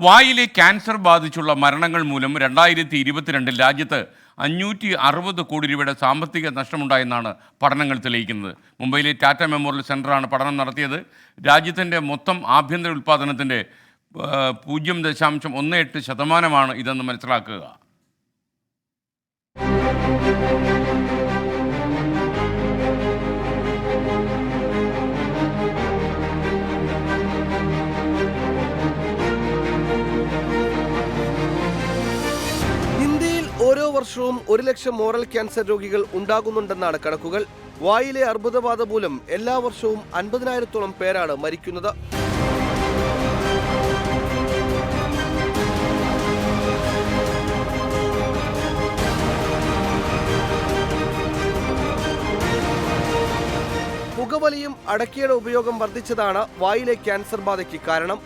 വായിലെ ക്യാൻസർ ബാധിച്ചുള്ള മരണങ്ങൾ മൂലം 2022 രാജ്യത്ത് 560 കോടി രൂപയുടെ സാമ്പത്തിക നഷ്ടമുണ്ടായെന്നാണ് പഠനങ്ങൾ തെളിയിക്കുന്നത്. മുംബൈയിലെ ടാറ്റ മെമ്മോറിയൽ സെൻ്ററാണ് പഠനം നടത്തിയത്. രാജ്യത്തിൻ്റെ മൊത്തം ആഭ്യന്തര ഉൽപ്പാദനത്തിൻ്റെ 0.18% ഇതെന്ന് മനസ്സിലാക്കുക. ഓരോ വർഷവും 1 ലക്ഷം ഓറൽ ക്യാൻസർ രോഗികൾ ഉണ്ടാകുന്നുണ്ടെന്നാണ് കണക്കുകൾ. വായിലെ അർബുദബാധ മൂലം എല്ലാ വർഷവും 50,000-ഓളം പേരാണ് മരിക്കുന്നത്. പുകവലിയും അടക്കയുടെ ഉപയോഗം വർദ്ധിച്ചതാണ് വായിലെ ക്യാൻസർ ബാധയ്ക്ക് കാരണം.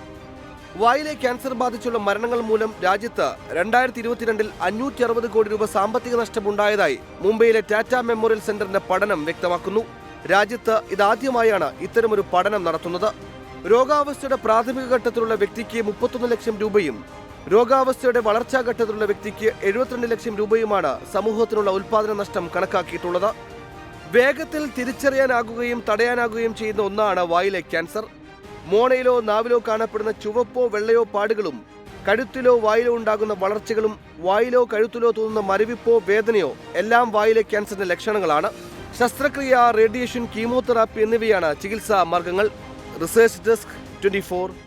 വായിലെ ക്യാൻസർ ബാധിച്ചുള്ള മരണങ്ങൾ മൂലം രാജ്യത്ത് 2022 560 കോടി രൂപ സാമ്പത്തിക നഷ്ടമുണ്ടായതായി മുംബൈയിലെ ടാറ്റ മെമ്മോറിയൽ സെന്ററിന്റെ പഠനം വ്യക്തമാക്കുന്നു. രാജ്യത്ത് ഇതാദ്യമായാണ് ഇത്തരമൊരു പഠനം നടത്തുന്നത്. രോഗാവസ്ഥയുടെ പ്രാഥമിക ഘട്ടത്തിലുള്ള വ്യക്തിക്ക് 31 ലക്ഷം രൂപയും രോഗാവസ്ഥയുടെ വളർച്ചാ ഘട്ടത്തിലുള്ള വ്യക്തിക്ക് 72 ലക്ഷം രൂപയുമാണ് സമൂഹത്തിനുള്ള ഉൽപാദന നഷ്ടം കണക്കാക്കിയിട്ടുള്ളത്. വേഗത്തിൽ തിരിച്ചറിയാനാകുകയും തടയാനാകുകയും ചെയ്യുന്ന ഒന്നാണ് വായിലെ ക്യാൻസർ. മോണയിലോ നാവിലോ കാണപ്പെടുന്ന ചുവപ്പോ വെള്ളയോ പാടുകളും കഴുത്തിലോ വായിലോ ഉണ്ടാകുന്ന വളർച്ചകളും വായിലോ കഴുത്തിലോ തോന്നുന്ന മരവിപ്പോ വേദനയോ എല്ലാം വായിലെ ക്യാൻസറിന്റെ ലക്ഷണങ്ങളാണ്. ശസ്ത്രക്രിയ, റേഡിയേഷൻ, കീമോതെറാപ്പി എന്നിവയാണ് ചികിത്സാ മാർഗങ്ങൾ. Research desk 24.